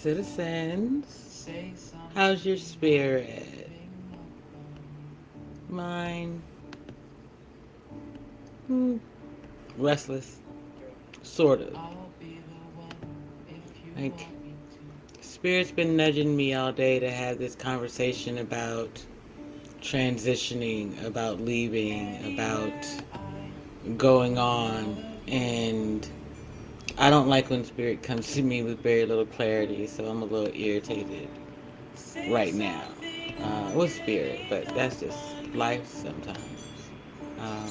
citizens. How's your spirit? Mine? Restless. Sort of. Like, Spirit's been nudging me all day to have this conversation about transitioning, about leaving, about going on. And I don't like when Spirit comes to me with very little clarity, so I'm a little irritated right now with Spirit, but that's just life sometimes. Um,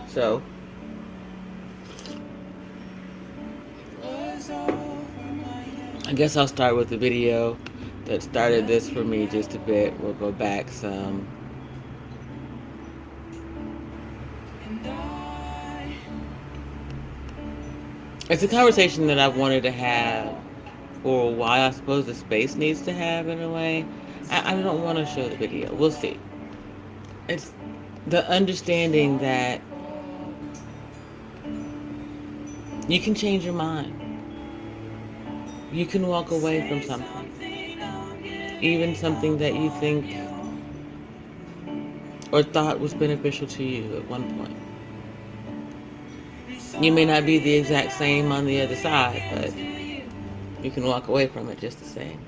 so, I guess I'll start with the video that started this for me just a bit. We'll go back some. It's a conversation that I've wanted to have for a while. I suppose the space needs to have in a way. I don't want to show the video. We'll see. It's the understanding that you can change your mind. You can walk away from something. Even something that you think or thought was beneficial to you at one point. You may not be the exact same on the other side, but you can walk away from it just the same.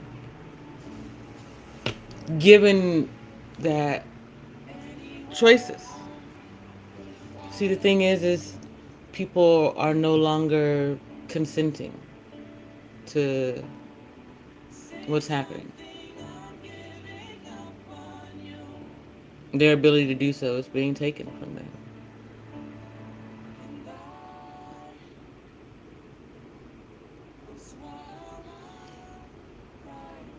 Given that choices. See, the thing is people are no longer consenting to what's happening. Their ability to do so is being taken from them.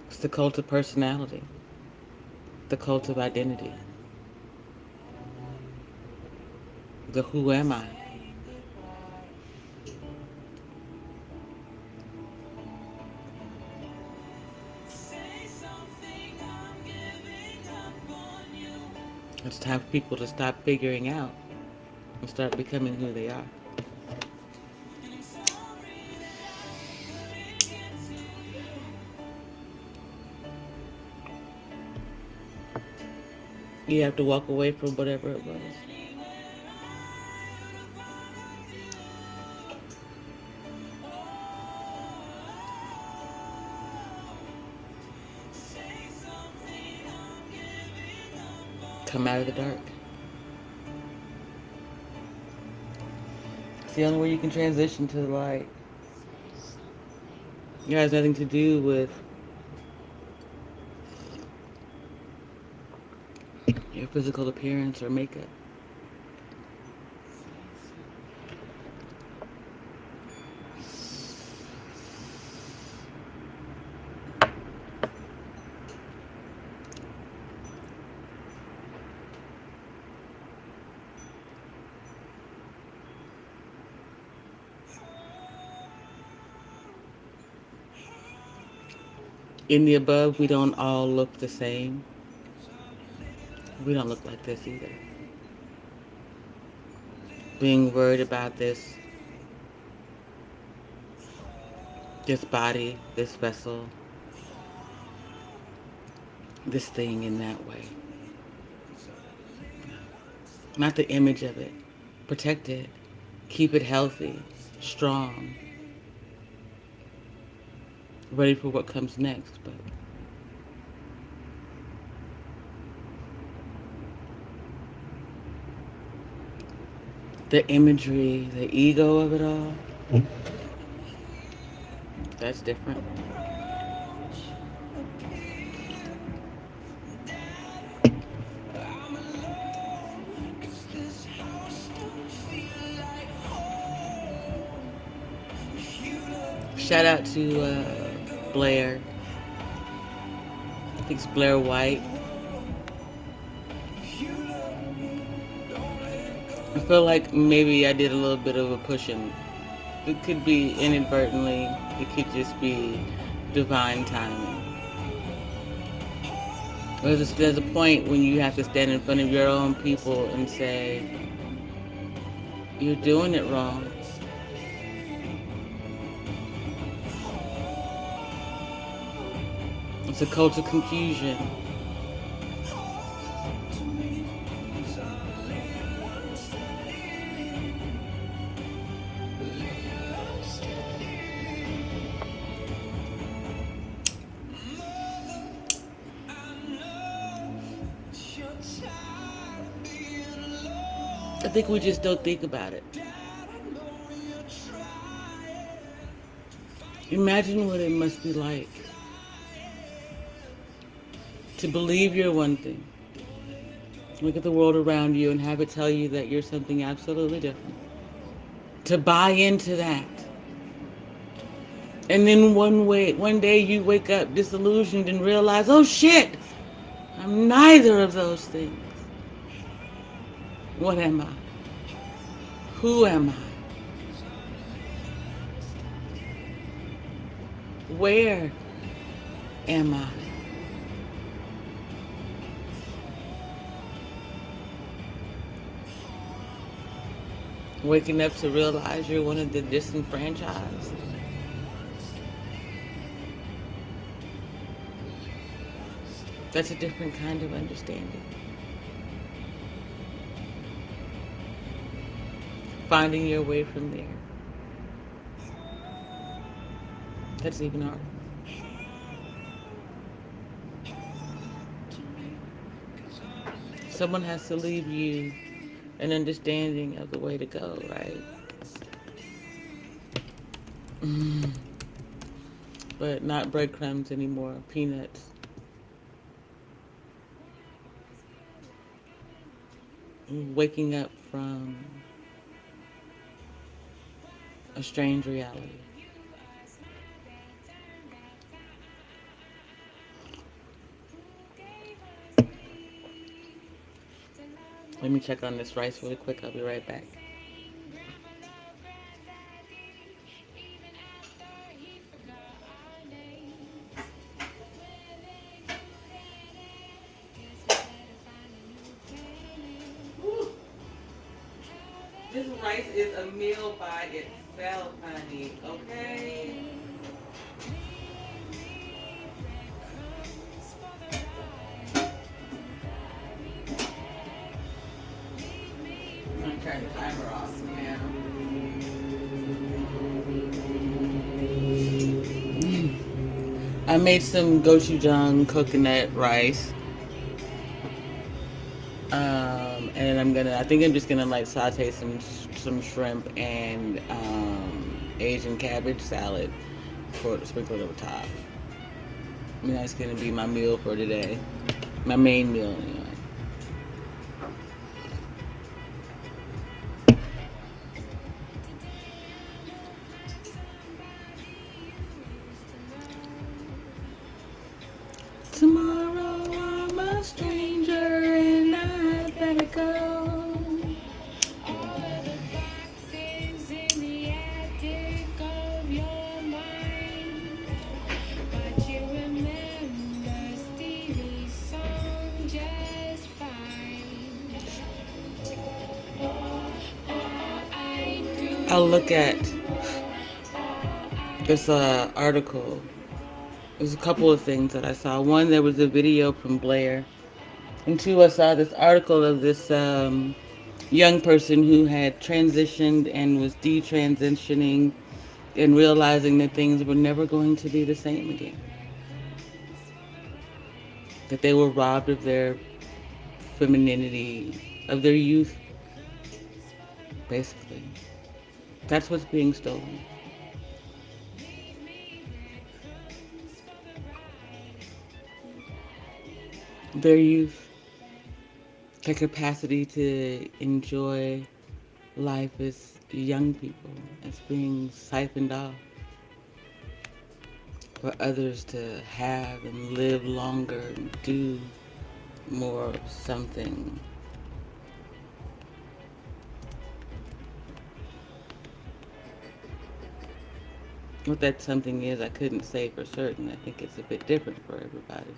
It's the cult of personality, the cult of identity, the who am I. It's time for people to stop figuring out and start becoming who they are. You have to walk away from whatever it was. Come out of the dark. It's the only way you can transition to the light. It has nothing to do with your physical appearance or makeup. In the above, we don't all look the same. We don't look like this either. Being worried about this body, this vessel, this thing in that way. Not the image of it. Protect it. Keep it healthy, strong, ready for what comes next, but the imagery, the ego of it all, that's different. Shout out to Blair. I think it's Blair White. I feel like maybe I did a little bit of a pushing. It could be inadvertently. It could just be divine timing. There's a point when you have to stand in front of your own people and say, you're doing it wrong. It's a cult of confusion. I think we just don't think about it. Imagine what it must be like to believe you're one thing, look at the world around you and have it tell you that you're something absolutely different. To buy into that. And then one day you wake up disillusioned and realize, oh shit, I'm neither of those things. What am I? Who am I? Where am I? Waking up to realize you're one of the disenfranchised. That's a different kind of understanding. Finding your way from there. That's even harder. Someone has to leave you an understanding of the way to go, right? But not breadcrumbs anymore, peanuts. Waking up from a strange reality. Let me check on this rice really quick. I'll be right back. This rice is a meal by itself, honey. Okay? I'm gonna turn the timer off now. I made some gochujang coconut rice. And I think I'm just gonna like saute some shrimp and Asian cabbage salad for sprinkled over top. I mean, that's gonna be my meal for today. My main meal, anyway. Tomorrow I'm a stranger and I better go. I'll look at this article. There's a couple of things that I saw. One, there was a video from Blair. And two, I saw this article of this young person who had transitioned and was detransitioning and realizing that things were never going to be the same again. That they were robbed of their femininity, of their youth, basically. That's what's being stolen. Their youth, their capacity to enjoy life as young people, as being siphoned off for others to have and live longer and do more of something. What that something is, I couldn't say for certain. I think it's a bit different for everybody.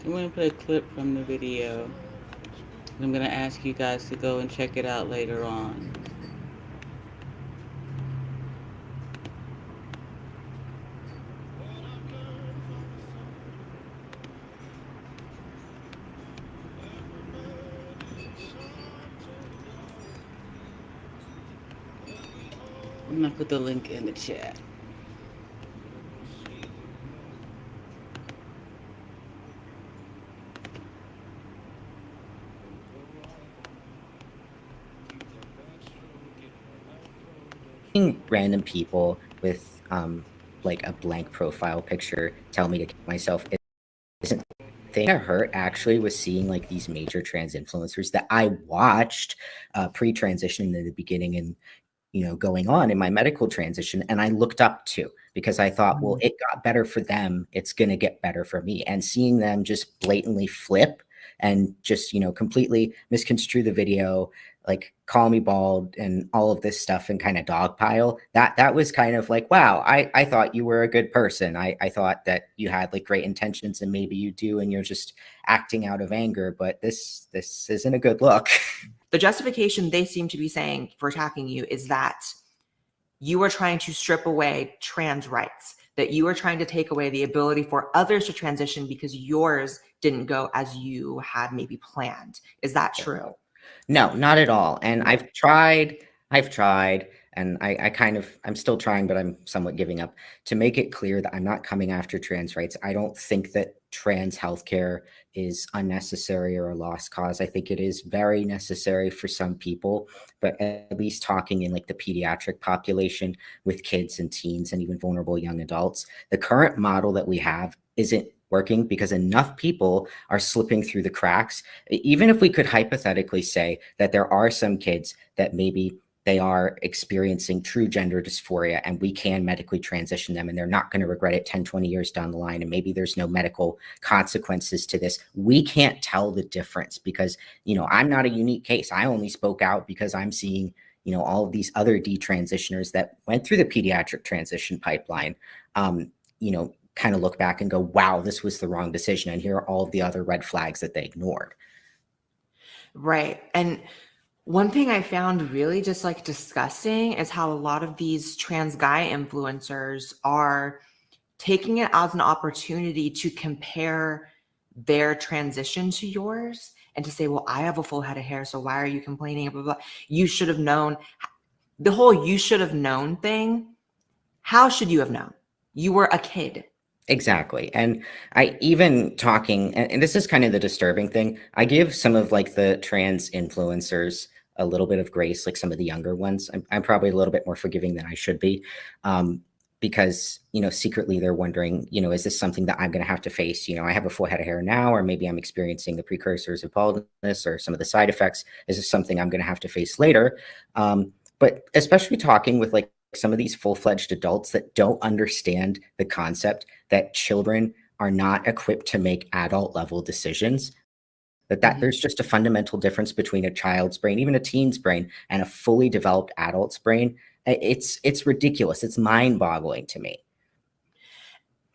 I'm going to play a clip from the video. I'm going to ask you guys to go and check it out later on. I'm going to put the link in the chat. Random people with like a blank profile picture tell me to kill myself isn't thing that hurt actually was seeing like these major trans influencers that I watched pre-transitioning in the beginning and going on in my medical transition, and I looked up to because I thought, well, it got better for them, it's going to get better for me. And seeing them just blatantly flip and just completely misconstrue the video, like call me bald and all of this stuff and kind of dogpile, that was kind of like, wow, I thought you were a good person. I thought that you had like great intentions, and maybe you do, and you're just acting out of anger, but this isn't a good look. The justification they seem to be saying for attacking you is that you are trying to strip away trans rights, that you are trying to take away the ability for others to transition because yours didn't go as you had maybe planned. Is that true? No, not at all. And I've tried, and I'm still trying, but I'm somewhat giving up to make it clear that I'm not coming after trans rights. I don't think that trans healthcare is unnecessary or a lost cause. I think it is very necessary for some people, but at least talking in like the pediatric population with kids and teens and even vulnerable young adults, the current model that we have isn't working because enough people are slipping through the cracks. Even if we could hypothetically say that there are some kids that maybe they are experiencing true gender dysphoria and we can medically transition them and they're not going to regret it 10, 20 years down the line, and maybe there's no medical consequences to this. We can't tell the difference because, I'm not a unique case. I only spoke out because I'm seeing, all of these other detransitioners that went through the pediatric transition pipeline, kind of look back and go, wow, this was the wrong decision. And here are all of the other red flags that they ignored. Right. And one thing I found really just like disgusting is how a lot of these trans guy influencers are taking it as an opportunity to compare their transition to yours and to say, well, I have a full head of hair, so why are you complaining? Blah, blah, blah. You should have known. The whole you should have known thing. How should you have known? You were a kid. Exactly. And I even talking, and this is kind of the disturbing thing, I give some of like the trans influencers a little bit of grace, like some of the younger ones. I'm probably a little bit more forgiving than I should be, because, secretly they're wondering, is this something that I'm going to have to face? I have a full head of hair now, or maybe I'm experiencing the precursors of baldness or some of the side effects. Is this something I'm going to have to face later? But especially talking with like some of these full-fledged adults that don't understand the concept that children are not equipped to make adult level decisions, that there's just a fundamental difference between a child's brain, even a teen's brain, and a fully developed adult's brain. It's ridiculous. It's mind-boggling to me.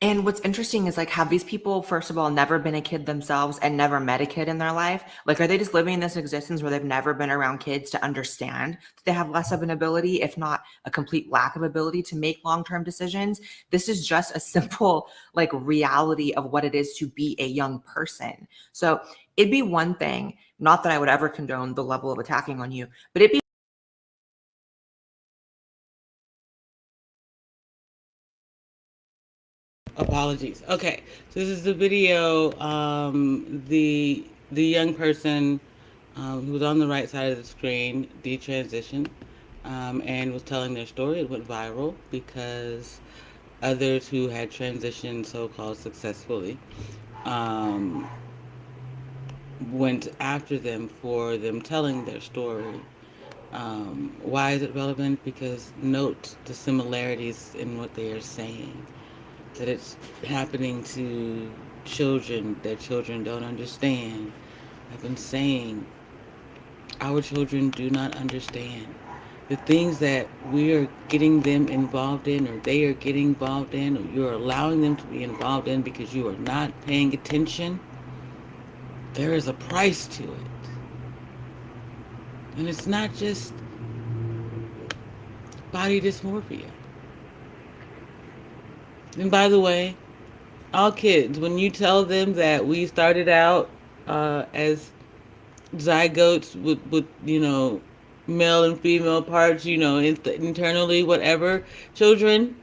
And what's interesting is like, have these people, first of all, never been a kid themselves and never met a kid in their life? Like, are they just living this existence where they've never been around kids to understand that they have less of an ability, if not a complete lack of ability to make long-term decisions? This is just a simple like reality of what it is to be a young person. So it'd be one thing, not that I would ever condone the level of attacking on you, but it'd be Apologies. Okay, so this is the video. The young person who was on the right side of the screen detransitioned and was telling their story. It went viral because others who had transitioned so-called successfully went after them for them telling their story. Why is it relevant? Because note the similarities in what they are saying. That it's happening to children that children don't understand. I've been saying our children do not understand. The things that we are getting them involved in, or they are getting involved in, or you're allowing them to be involved in because you are not paying attention, there is a price to it. And it's not just body dysmorphia. And by the way, all kids, when you tell them that we started out as zygotes with male and female parts, internally, whatever, children,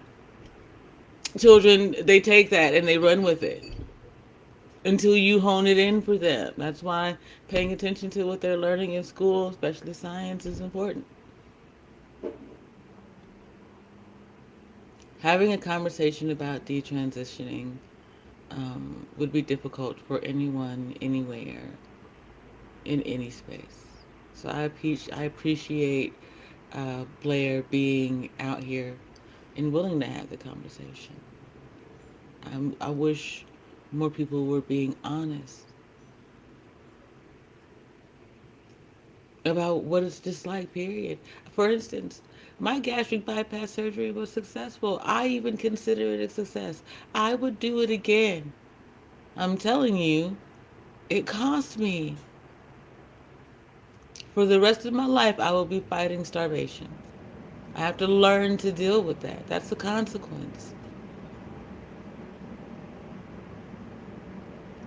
they take that and they run with it until you hone it in for them. That's why paying attention to what they're learning in school, especially science, is important. Having a conversation about detransitioning would be difficult for anyone, anywhere, in any space. So I appreciate Blair being out here and willing to have the conversation. I wish more people were being honest about what it's just like, period. For instance, my gastric bypass surgery was successful. I even consider it a success. I would do it again. I'm telling you, it cost me. For the rest of my life, I will be fighting starvation. I have to learn to deal with that. That's the consequence.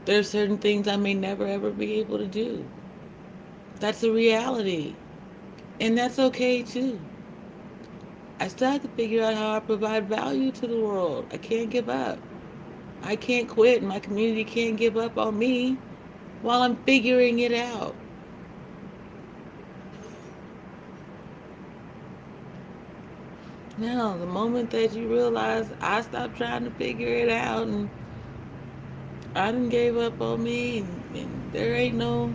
There are certain things I may never ever be able to do. That's a reality. And that's okay too. I still have to figure out how I provide value to the world. I can't give up. I can't quit. My community can't give up on me while I'm figuring it out. Now, the moment that you realize I stopped trying to figure it out and I done gave up on me and there ain't no,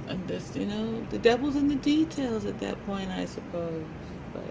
and this, the devil's in the details at that point, I suppose. But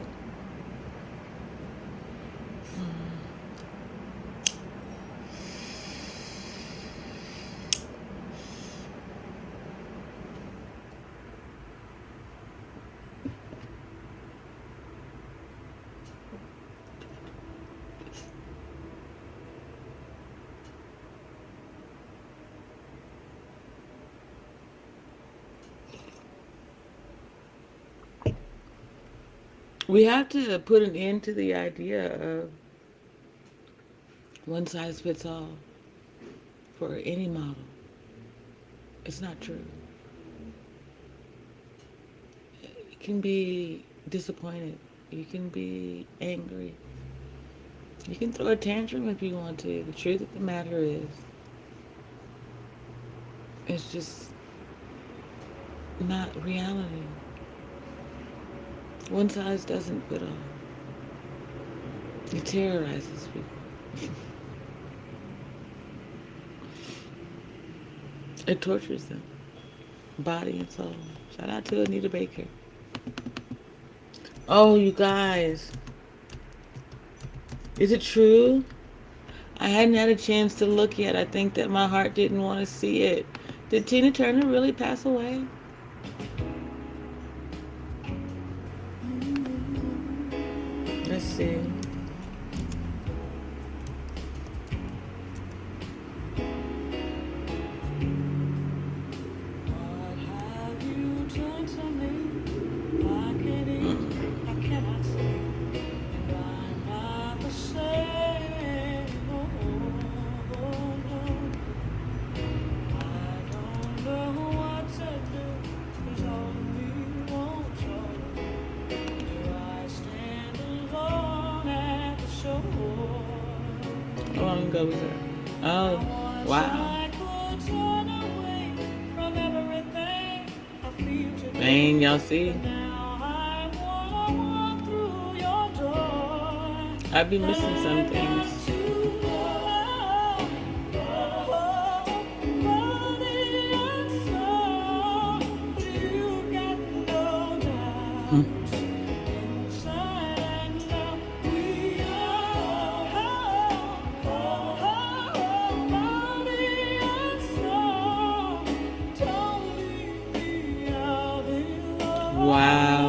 we have to put an end to the idea of one size fits all for any model. It's not true. You can be disappointed. You can be angry. You can throw a tantrum if you want to. The truth of the matter is, it's just not reality. One size doesn't fit all. It terrorizes people. It tortures them, body and soul. Shout out to Anita Baker. Oh, you guys. Is it true? I hadn't had a chance to look yet. I think that my heart didn't want to see it. Did Tina Turner really pass away? Let's see. How long ago was that? Oh, wow. Man, y'all see? I've been missing some things. Wow.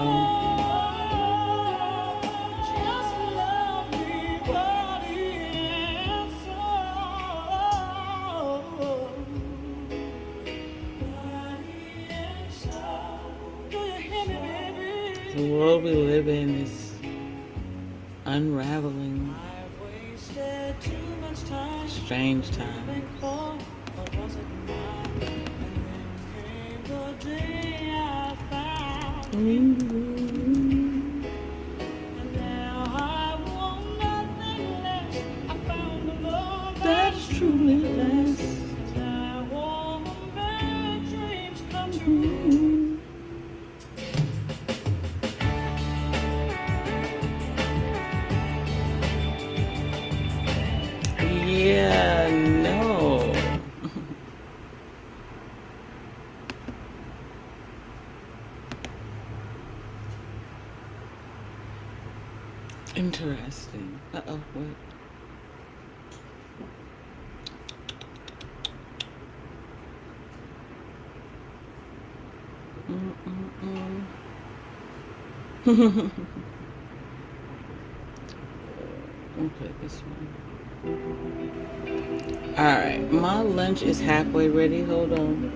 The world we live in is unraveling. Strange time. That's truly last. Yeah, no. Interesting. Uh-oh, what? We'll play this one. Alright, my lunch is halfway ready. Hold on.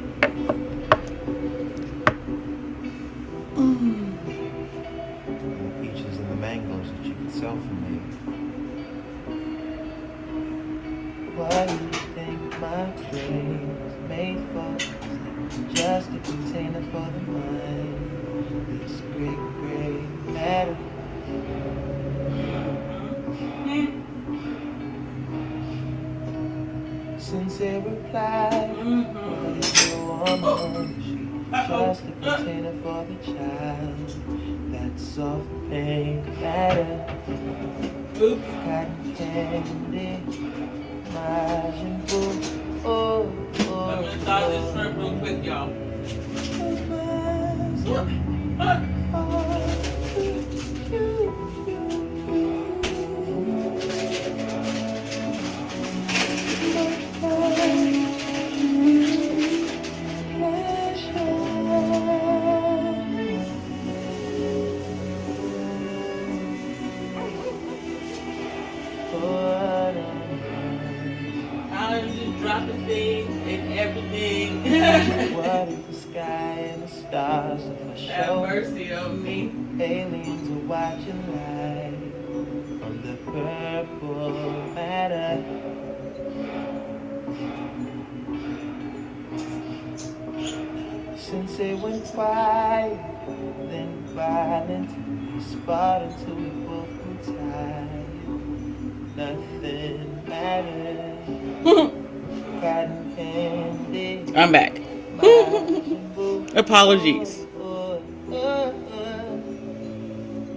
The peaches and the mangoes that you could sell for me. What do you think my brain was made for? Just a container for the mind. This great matter. Sincere reply. What is your woman? She's just a container for the child. That soft pink matter. Cotton candy. Majin Buu. Oh, oh. I'm gonna start this shrimp real quick, y'all. I'm just dropping things and everything. What if the sky and the stars are for Have show? mercy on me. Aliens are watching light from the purple matter. Since it went quiet, then violent, spot until we both grew tired. Nothing matters. Cotton candy. I'm back. Apologies.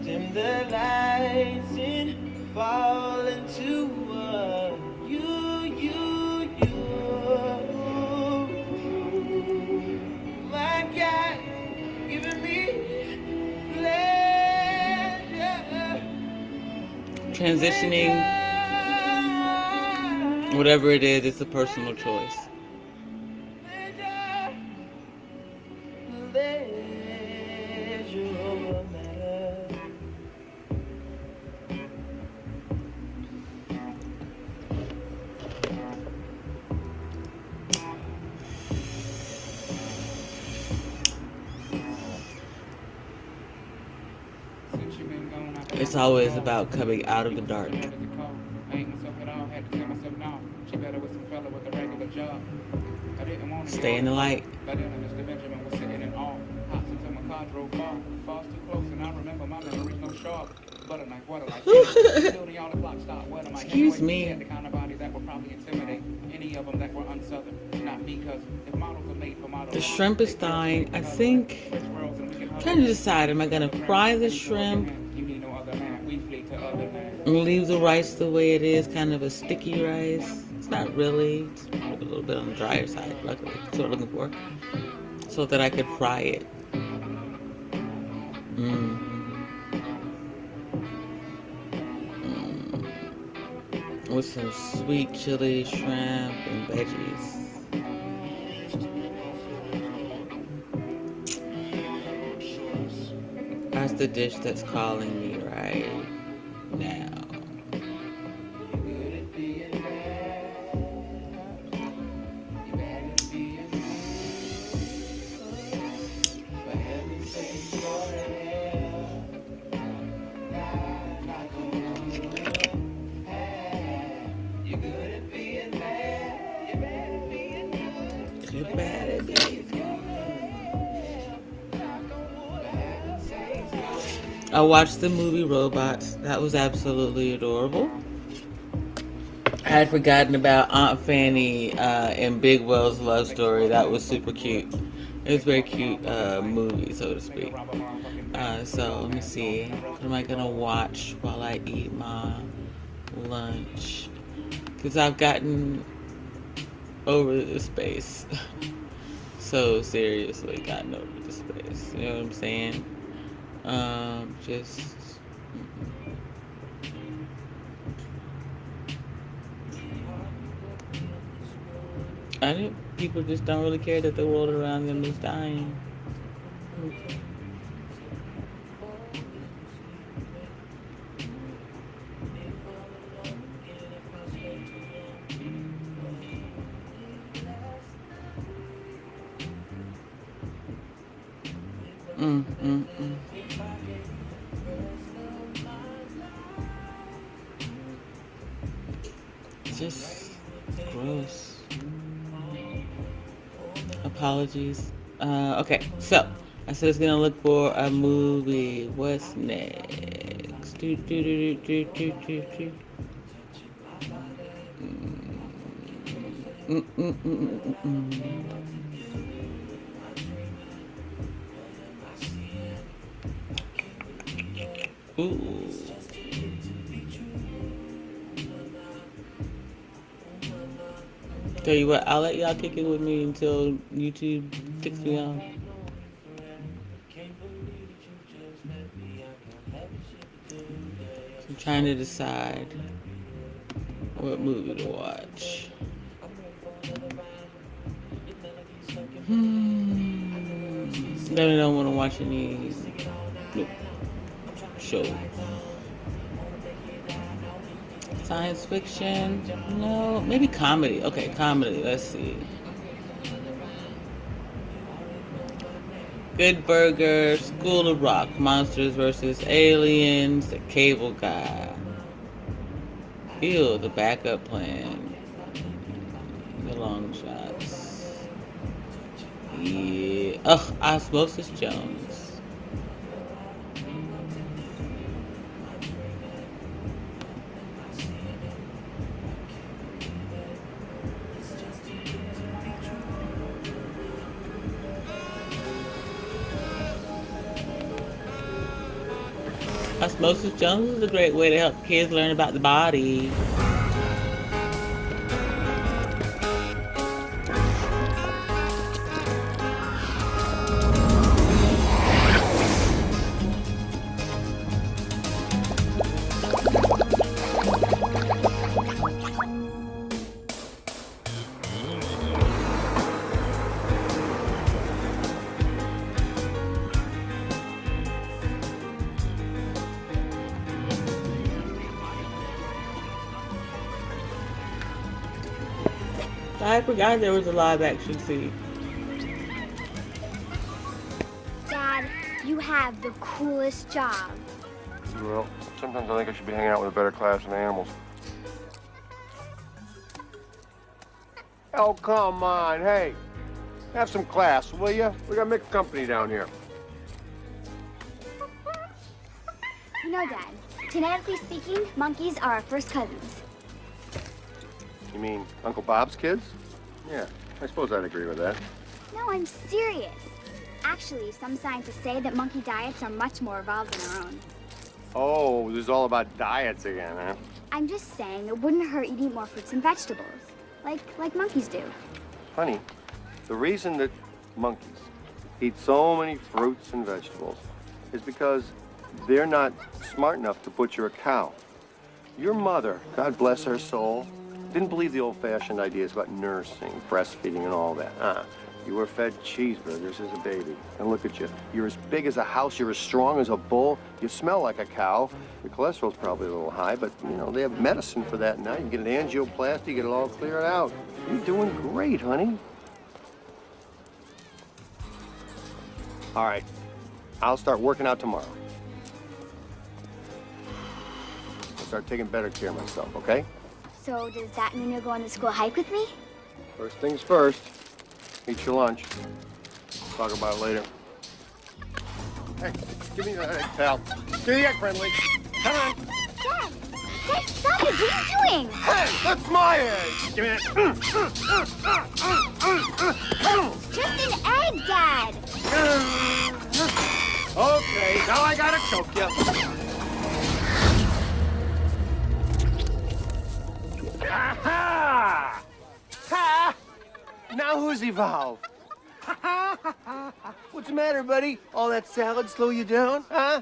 Dim the lights and fall into you. My God, giving me pleasure. Transitioning, whatever it is, it's a personal choice. It's always about coming out of the dark. Stay in the light. Excuse me. The shrimp is dying. I think I'm trying to decide, am I gonna fry the shrimp and leave the rice the way it is, kind of a sticky rice? It's not really, it's a little bit on the drier side, luckily. That's what I'm looking for. So that I could fry it. With some sweet chili, shrimp, and veggies. That's the dish that's calling me right now. I watched the movie Robots. That was absolutely adorable. I had forgotten about Aunt Fanny and Big Will's love story. That was super cute. It was a very cute movie, so to speak. So let me see. What am I gonna watch while I eat my lunch? Because I've gotten over the space. So seriously, gotten over the space. You know what I'm saying? Just. I think people just don't really care that the world around them is dying. Mm, mm, mm. Just gross. Apologies. Okay, so I said I was gonna look for a movie. What's next? Do. Mm, mm, mm, mm, mm. Ooh. Tell you what, I'll let y'all kick it with me until YouTube kicks me off. I'm trying to decide what movie to watch. Then I don't want to watch any shows. Science fiction? No. Maybe comedy. Okay, comedy. Let's see. Good Burger, School of Rock, Monsters vs. Aliens, The Cable Guy. Ew, The Backup Plan. The Long Shots. Yeah. Ugh, Osmosis Jones. Osmosis Jones is a great way to help kids learn about the body. I forgot there was a live action scene. Dad, you have the coolest job. Well, sometimes I think I should be hanging out with a better class of animals. Oh, come on, hey. Have some class, will you? We got mixed company down here. You know, Dad, genetically speaking, monkeys are our first cousins. You mean Uncle Bob's kids? Yeah, I suppose I'd agree with that. No, I'm serious. Actually, some scientists say that monkey diets are much more evolved than our own. Oh, this is all about diets again, huh? I'm just saying it wouldn't hurt eating more fruits and vegetables, like monkeys do. Honey, the reason that monkeys eat so many fruits and vegetables is because they're not smart enough to butcher a cow. Your mother, God bless her soul, didn't believe the old-fashioned ideas about nursing, breastfeeding, and all that. You were fed cheeseburgers as a baby. And look at you. You're as big as a house. You're as strong as a bull. You smell like a cow. Your cholesterol's probably a little high, but, you know, they have medicine for that now. You get an angioplasty, get it all cleared out. You're doing great, honey. All right. I'll start working out tomorrow. I'll start taking better care of myself, okay? So does that mean you'll go on the school hike with me? First things first. Eat your lunch. Talk about it later. Hey, give me that egg, pal. Give me the egg, friendly. Come on. Dad! Dad, stop it! What are you doing? Hey, that's my egg. Give me that. It's just an egg, Dad! Okay, now I gotta choke you. Ha! Ha! Now who's evolved? What's the matter, buddy? All that salad slow you down, huh?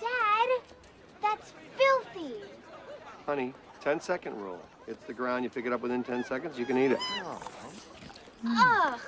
Dad, that's filthy. Honey, 10-second rule. It's the ground, you pick it up within 10 seconds, you can eat it. Ugh.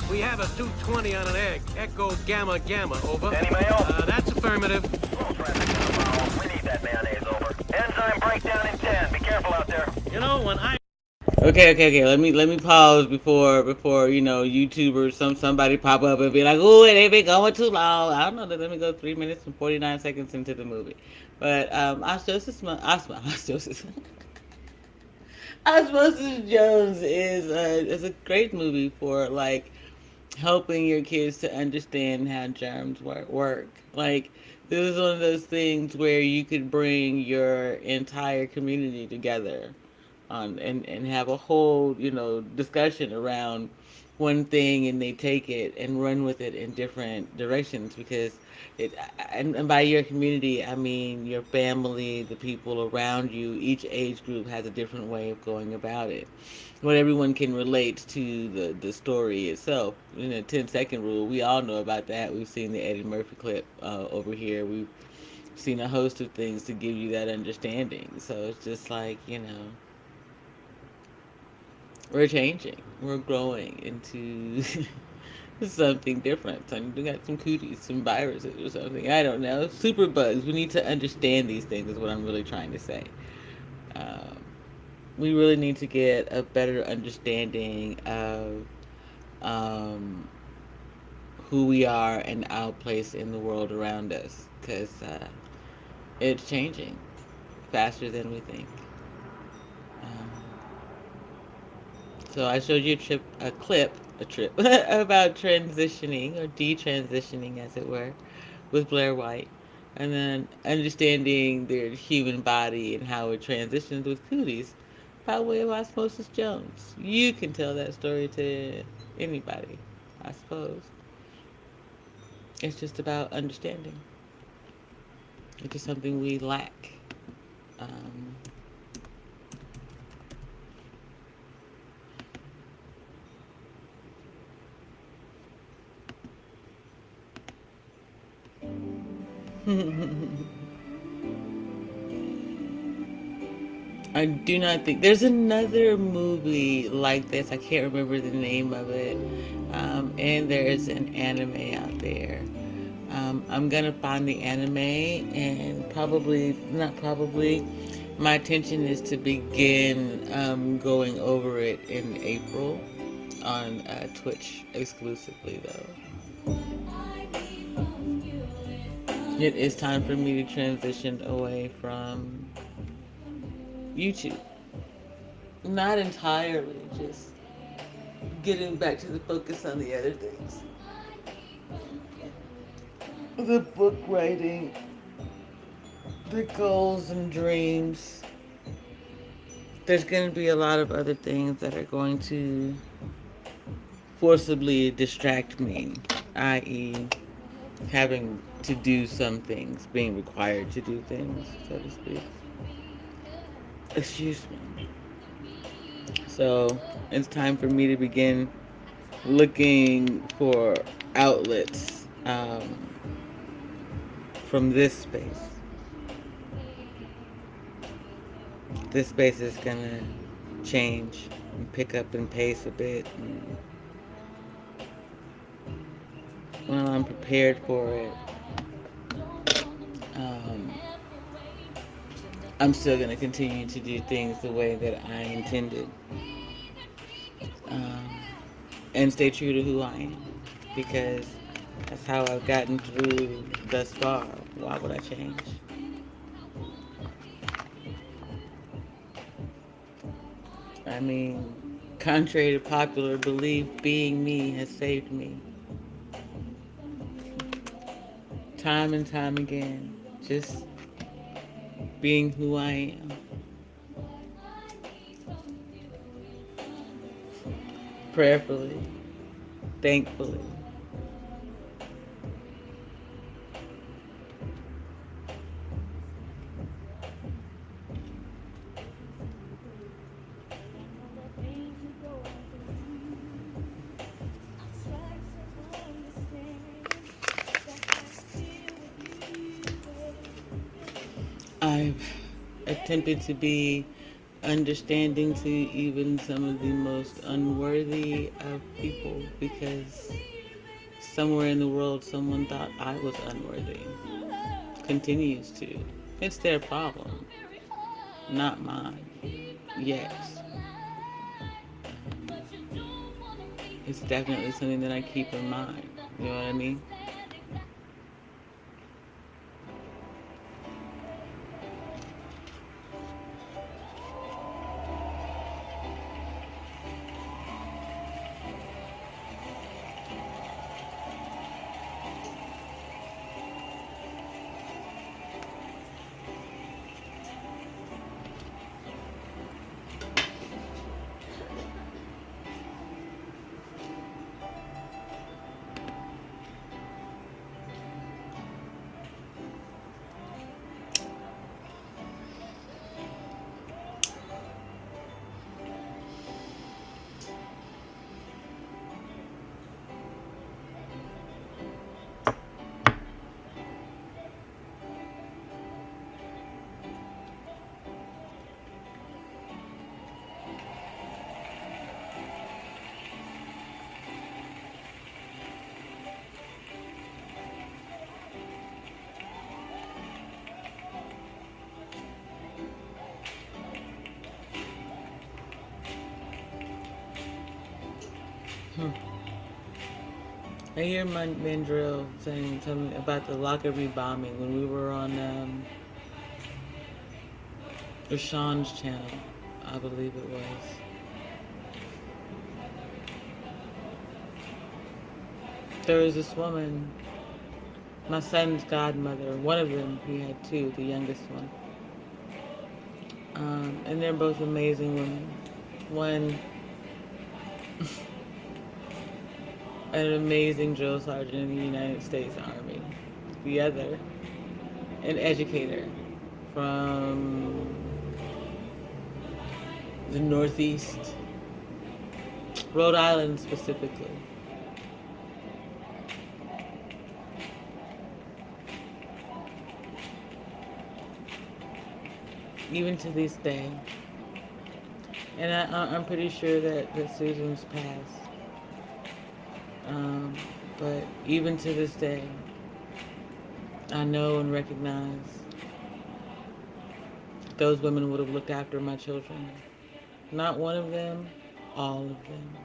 We have a 220 on an egg. Echo Gamma Gamma, over. Any mail? That's affirmative. Full traffic to the foul. We need that mayonnaise, over. Enzyme breakdown in 10. Be careful out there. You know, when I... Okay. Let me pause before YouTubers, somebody pop up and be like, "Ooh, they been going too long." I don't know. Let me go 3 minutes and 49 seconds into the movie. But Osmosis Jones is a great movie for like helping your kids to understand how germs work. Like, this is one of those things where you could bring your entire community together and have a whole, discussion around one thing, and they take it and run with it in different directions, because and by your community, I mean your family, the people around you. Each age group has a different way of going about it. When everyone can relate to the story itself. 10-second rule, we all know about that. We've seen the Eddie Murphy clip over here. We've seen a host of things to give you that understanding. So it's just like, we're changing. We're growing into something different. We got some cooties, some viruses or something. I don't know. Super bugs. We need to understand these things is what I'm really trying to say. We really need to get a better understanding of who we are and our place in the world around us, because it's changing faster than we think. So I showed you a clip about transitioning, or detransitioning as it were, with Blair White, and then understanding the human body and how it transitions with cooties by way of Osmosis Jones. You can tell that story to anybody, I suppose. It's just about understanding. It's just something we lack. I do not think there's another movie like this. I can't remember the name of it. And there's an anime out there. I'm gonna find the anime, and my intention is to begin going over it in April on Twitch exclusively, though. It is time for me to transition away from YouTube. Not entirely, just getting back to the focus on the other things. The book writing, the goals and dreams. There's going to be a lot of other things that are going to forcibly distract me, i.e., having to do some things, being required to do things, so to speak. Excuse me. So it's time for me to begin looking for outlets from this space. this space is gonna change and pick up and pace a bit. And when I'm prepared for it, I'm still gonna continue to do things the way that I intended, um, and stay true to who I am, because that's how I've gotten through thus far. Why would I change? I mean, contrary to popular belief, being me has saved me. Time and time again, just being who I am. Prayerfully, thankfully. I've attempted to be understanding to even some of the most unworthy of people, because somewhere in the world someone thought I was unworthy. Continues to. It's their problem, not mine. Yet. It's definitely something that I keep in mind. You know what I mean? I hear my Mandrill saying something about the Lockerbie bombing when we were on Rashawn's channel, I believe it was. There was this woman, my son's godmother, one of them, he had two, the youngest one. And they're both amazing women. One, an amazing drill sergeant in the United States Army. The other, an educator from the Northeast, Rhode Island specifically. Even to this day. And I'm pretty sure that Susan's passed. But even to this day, I know and recognize those women would have looked after my children. Not one of them, all of them.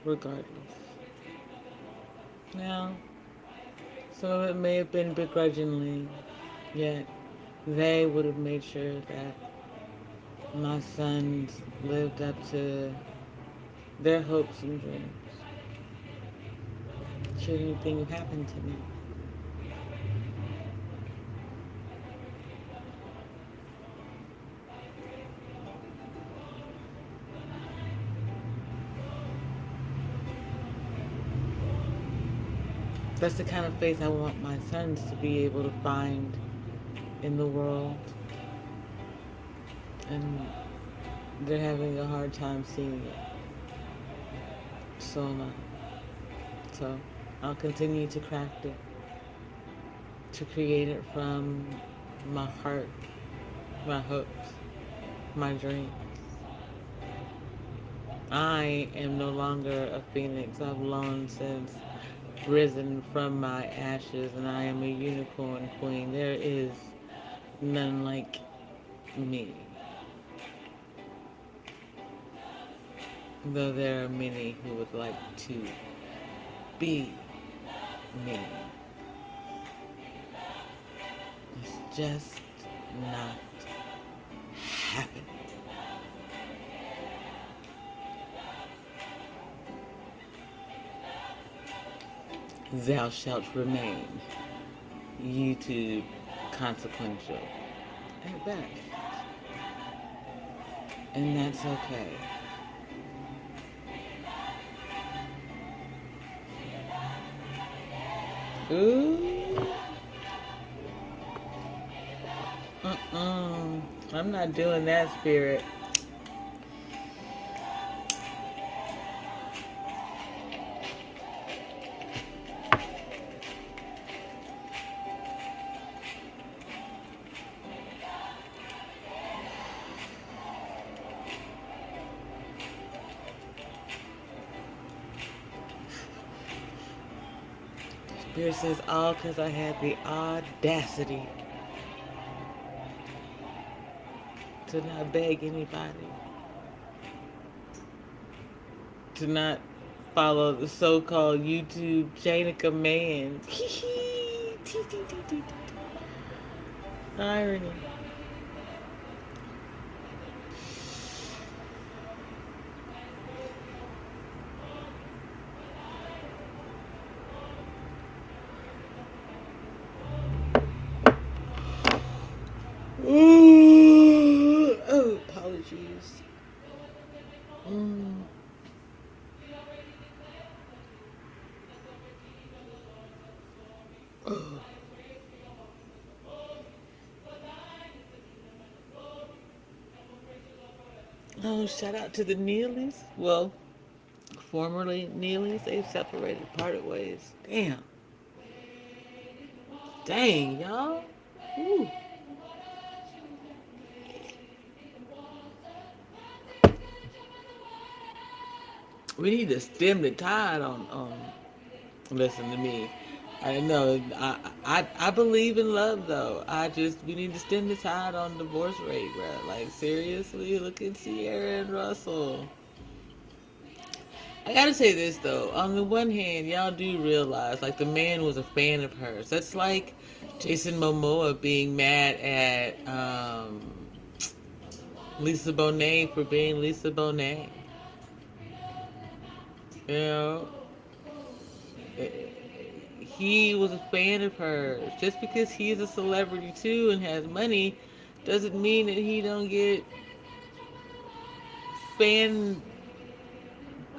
Regardless. Now, some of it may have been begrudgingly, yet they would have made sure that my sons lived up to their hopes and dreams. Should anything have happened to me. That's the kind of faith I want my sons to be able to find in the world. And they're having a hard time seeing it. So am I. So I'll continue to craft it, to create it from my heart my hopes, my dreams. I am no longer a phoenix. I've long since risen from my ashes, and I am a unicorn queen. There is none like me. Though there are many who would like to be me. It's just not happening. Thou shalt remain YouTube consequential at best. And that's okay. Ooh. I'm not doing that, Spirit. Spirit says all because I had the audacity to not beg anybody, to not follow the so-called YouTube chain of command. Irony. Ooh. Oh, apologies. Oh, shout out to the Neelys. Well, formerly Neelys. They've separated, parted ways. Damn. Dang, y'all. Ooh. We need to stem the tide on listen to me. I know I believe in love though. We need to stem the tide on divorce rate, bro. Like seriously, look at Sierra and Russell. I gotta say this though. On the one hand, y'all do realize like the man was a fan of hers. That's like Jason Momoa being mad at Lisa Bonet for being Lisa Bonet. You know, he was a fan of hers. Just because he's a celebrity too and has money doesn't mean that he don't get fan,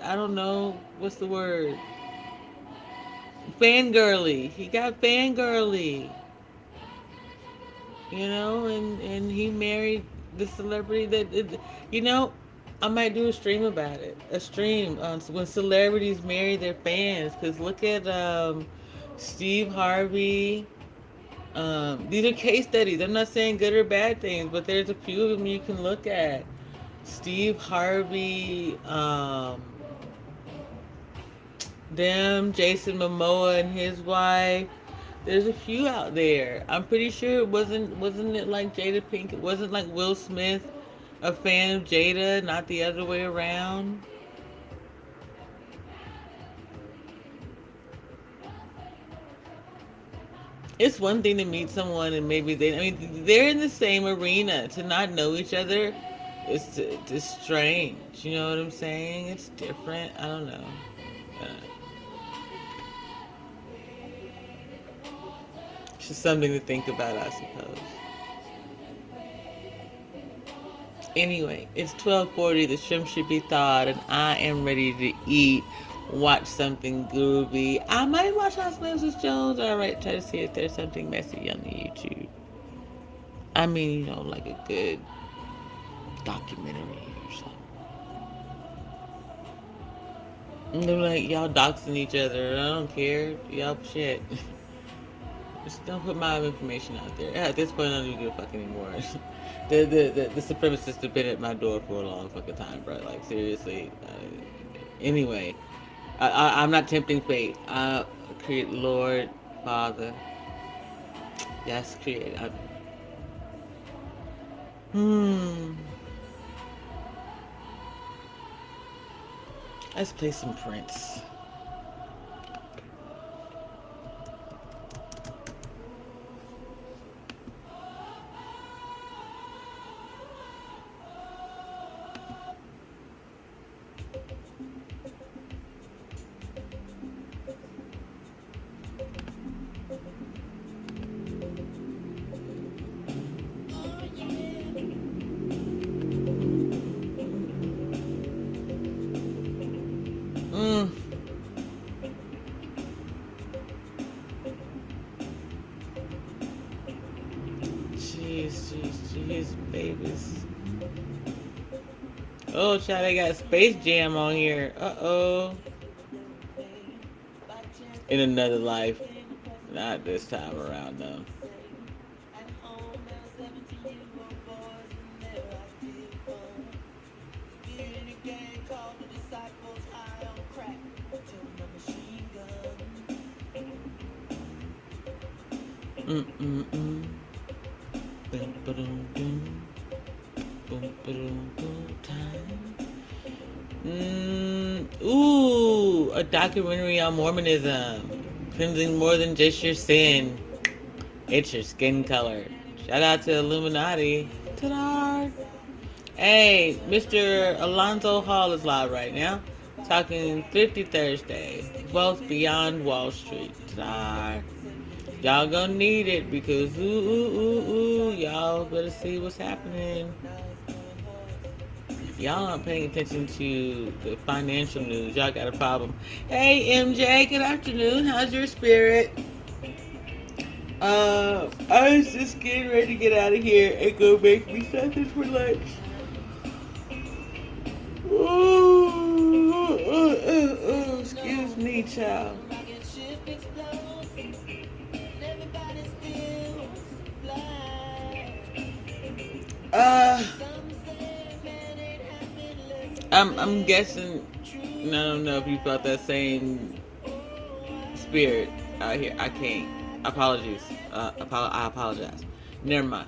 I don't know, what's the word? Fangirly. He got fangirly. You know, and he married the celebrity that, you know, I might do a stream about it. A stream on when celebrities marry their fans. Because look at Steve Harvey. These are case studies. I'm not saying good or bad things, but there's a few of them you can look at. Steve Harvey, Jason Momoa and his wife. There's a few out there. I'm pretty sure it wasn't it like Jada Pinkett? It wasn't like Will Smith a fan of Jada, not the other way around. It's one thing to meet someone and maybe they're in the same arena. To not know each other, it's strange. You know what I'm saying? It's different. I don't know. It's just something to think about, I suppose. Anyway, it's 12:40. The shrimp should be thawed, and I am ready to eat. Watch something groovy. I might watch Osmosis Jones. All right, try to see if there's something messy on the YouTube. I mean, you know, like a good documentary or something. And they're like, y'all doxing each other. I don't care. Y'all shit. Just don't put my information out there. At this point, I don't even give a fuck anymore. The supremacists have been at my door for a long fucking time, bro. Like, seriously. Anyway, I'm not tempting fate. Create Lord, Father. Yes, create. Let's play some Prince. Jeez, babies. Oh, child, they got Space Jam on here. Uh-oh. In another life. Not this time around, though. Ooh, a documentary on Mormonism. Cleansing more than just your sin. It's your skin color. Shout out to Illuminati. Ta-da! Hey, Mr. Alonzo Hall is live right now. Talking 50 Thursday. Wealth Beyond Wall Street. Ta-da! Y'all gonna need it because y'all better see what's happening. Y'all aren't paying attention to the financial news. Y'all got a problem. Hey MJ, good afternoon. How's your spirit? I was just getting ready to get out of here and go make me something for lunch. Excuse me, child. I'm guessing. I don't know if you felt that same spirit out here. I can't. Apologies. I apologize. Never mind.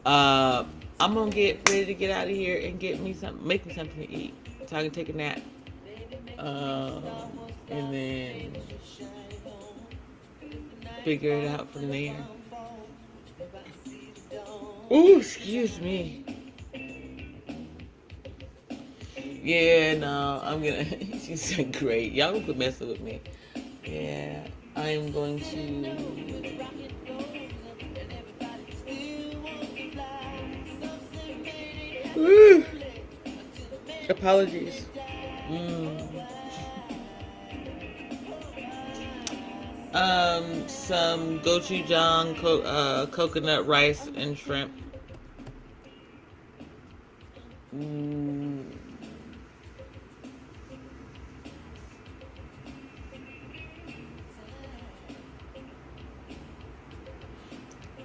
I'm gonna get ready to get out of here and get me some, make me something to eat, so I can take a nap. And then figure it out from there. Ooh, excuse me. Yeah, no, I'm gonna. She said, "Great, y'all will quit messing with me." Yeah, I am going to. Woo. Apologies. Some gochujang, coconut rice and shrimp.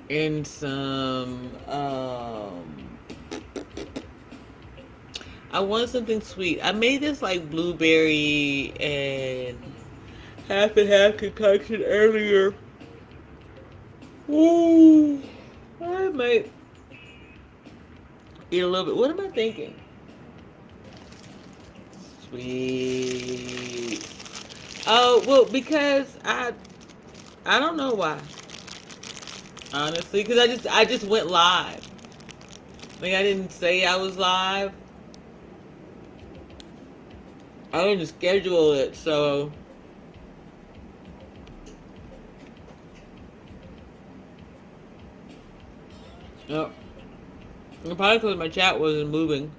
And some, I want something sweet. I made this like blueberry and half and half concoction earlier. Ooh, I might eat a little bit. What am I thinking? Sweet. Oh, well, because I don't know why. Honestly, because I just went live. Like, I didn't say I was live. I didn't schedule it, so. Yep. Probably because my chat wasn't moving.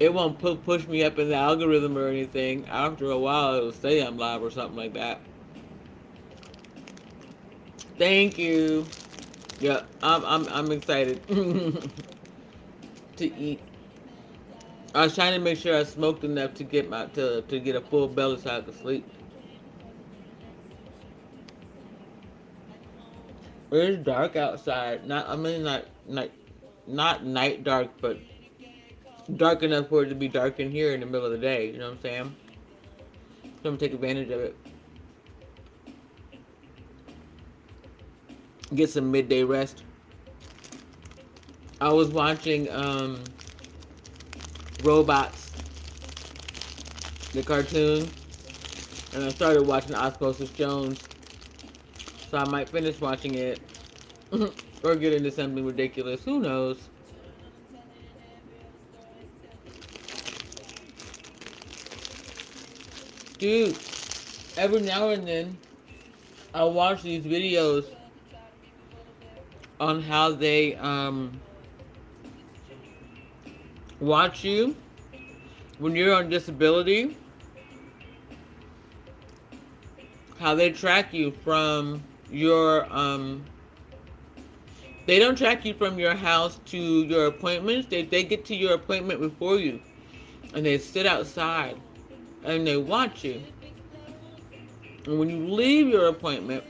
It won't push me up in the algorithm or anything. After a while, it'll say I'm live or something like that. Thank you. Yeah, I'm excited to eat. I was trying to make sure I smoked enough to get to get a full belly so I could sleep. It's dark outside. Not night dark, but dark enough for it to be dark in here in the middle of the day. You know what I'm saying? So I'm gonna take advantage of it. Get some midday rest. I was watching Robots, the cartoon, and I started watching Osmosis Jones. So I might finish watching it or get into something ridiculous. Who knows? Dude, every now and then I watch these videos on how they watch you when you're on disability, how they track you from your they don't track you from your house to your appointments. They get to your appointment before you, and they sit outside and they watch you. And when you leave your appointment,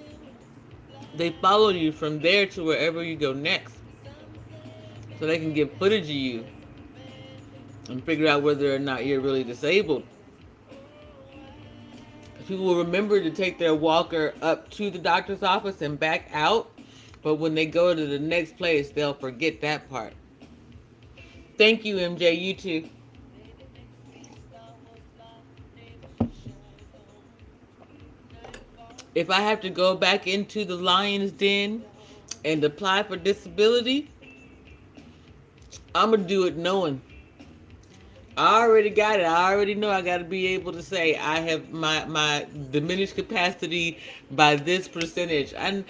they follow you from there to wherever you go next, so they can get footage of you and figure out whether or not you're really disabled. People will remember to take their walker up to the doctor's office and back out, but when they go to the next place, they'll forget that part. Thank you, MJ. You too. If I have to go back into the lion's den and apply for disability, I'm going to do it knowing. I already got it. I already know I got to be able to say I have my diminished capacity by this percentage. And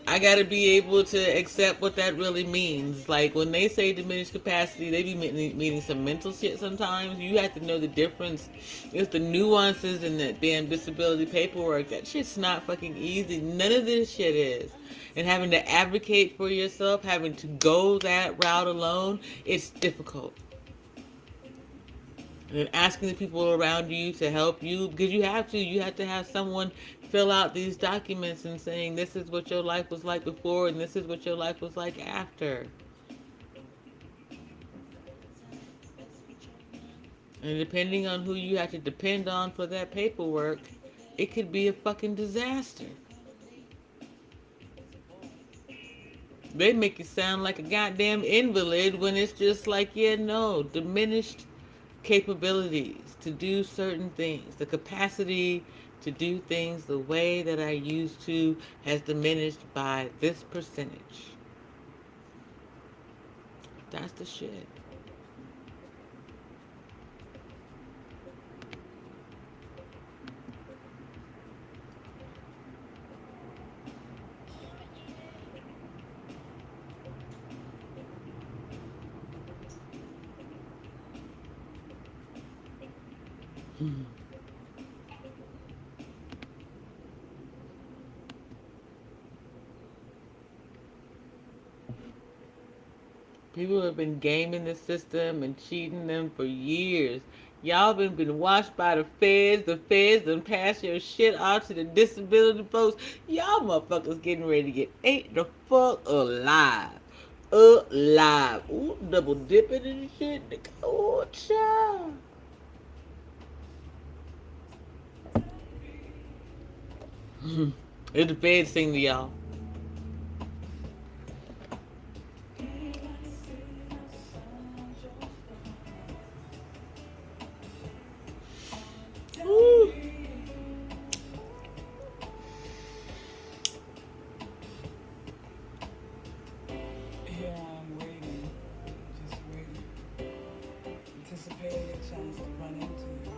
I got to be able to accept what that really means. Like when they say diminished capacity, they be meaning some mental shit sometimes. You have to know the difference. It's the nuances in that damn disability paperwork. That shit's not fucking easy. None of this shit is. And having to advocate for yourself, having to go that route alone, it's difficult. And asking the people around you to help you, because you have to have someone fill out these documents and saying this is what your life was like before and this is what your life was like after. And depending on who you have to depend on for that paperwork, it could be a fucking disaster. They make you sound like a goddamn invalid when it's just like, yeah, no, diminished capabilities to do certain things. The capacity to do things the way that I used to has diminished by this percentage. That's the shit. People have been gaming the system and cheating them for years. Y'all been watched by the feds. The feds done pass your shit out to the disability folks. Y'all motherfuckers getting ready to get ate the fuck alive. Alive. Ooh, double dipping and shit. Oh, child. It's the feds sing to y'all. Ooh. Here I'm waiting, just waiting, anticipating a chance to run into you.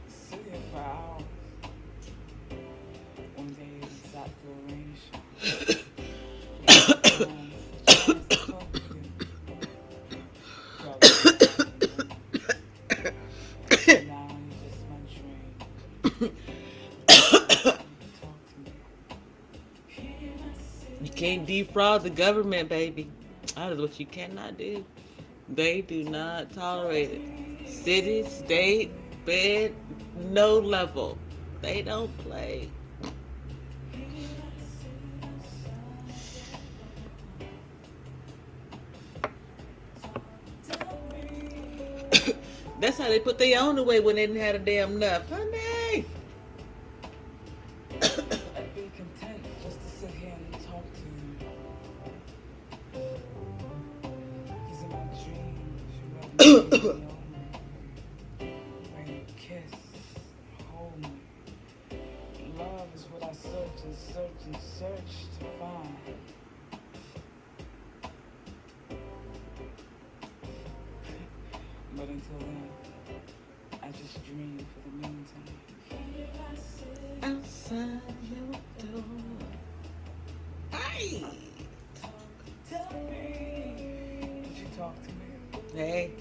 Sit here for hours. One day it's sat through a rain shower. Now you're just my dream. You can't defraud the government, baby. That is what you cannot do. They do not tolerate it. City, state, fed, no level. They don't play. That's how they put their own away when they didn't have a damn enough. Honey! I'd be content just to sit here and talk to you. He's in my dreams. You love me, you know me. When you kiss, hold me. Love is what I search and search and search to find. But until then, I just dream for the meantime. Outside your door. Hey! Tell me, did you talk to me? Hey,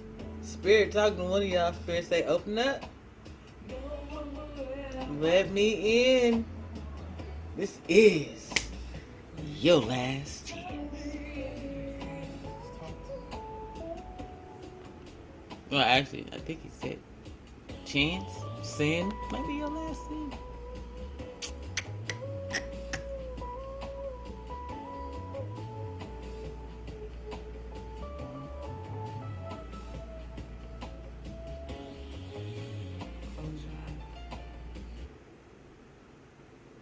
Spirit talking to one of y'all. Spirit say, open up. Let me in. This is your last chance. Well, actually, I think he said chance, sin, might be your last sin. Close your eyes.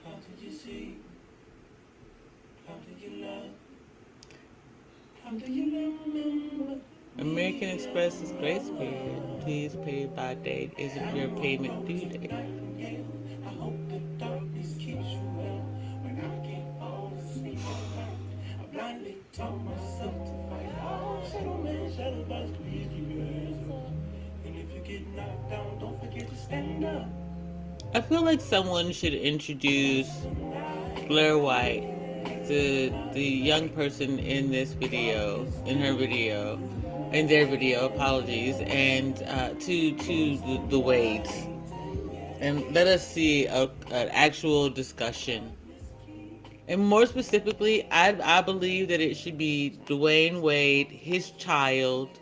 How did you see? How did you love? How do you remember? American Express is grace period. Please pay by date. Isn't your payment due date? I hope the darkness keeps you well. When I can't fall asleep at night, I blindly taught myself to fight. Oh, shadow boss, please keep your hands up. And if you get knocked down, don't forget to stand up. I feel like someone should introduce Blair White, the young person in this video, in her video, in their video, apologies, and to the Wades. And let us see an actual discussion. And more specifically, I believe that it should be Dwayne Wade, his child,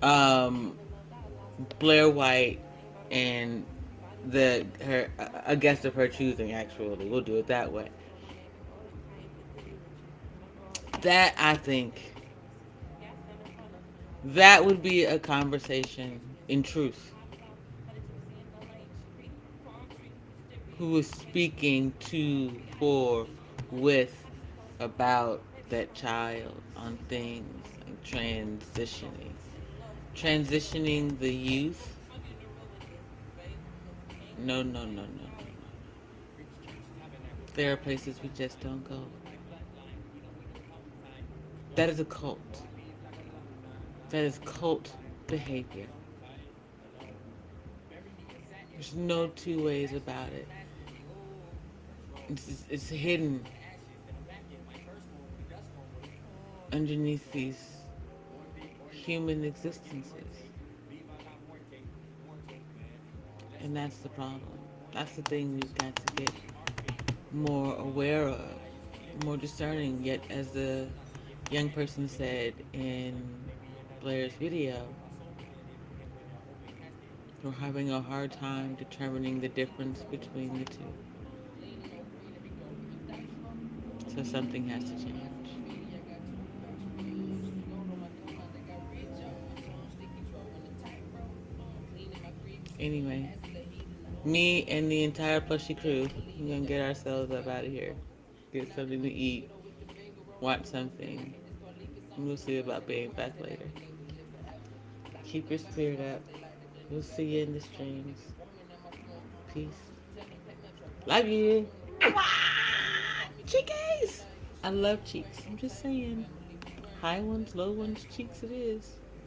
Blair White, and a guest of her choosing. Actually, we'll do it that way. That, I think, that would be a conversation in truth. Who is speaking to, for, with, about that child on things like transitioning the youth. No. There are places we just don't go. That is a cult. That is cult behavior. There's no two ways about it. It's hidden underneath these human existences. And that's the problem. That's the thing we've got to get more aware of, more discerning. Yet, as the young person said in Blair's video, we're having a hard time determining the difference between the two. So something has to change. Anyway, me and the entire Plushy crew, we're gonna get ourselves up out of here. Get something to eat, watch something, and we'll see about being back later. Keep your spirit up. We'll see you in the streams. Peace. Love you. Cheekies! I love cheeks. I'm just saying. High ones, low ones, cheeks it is.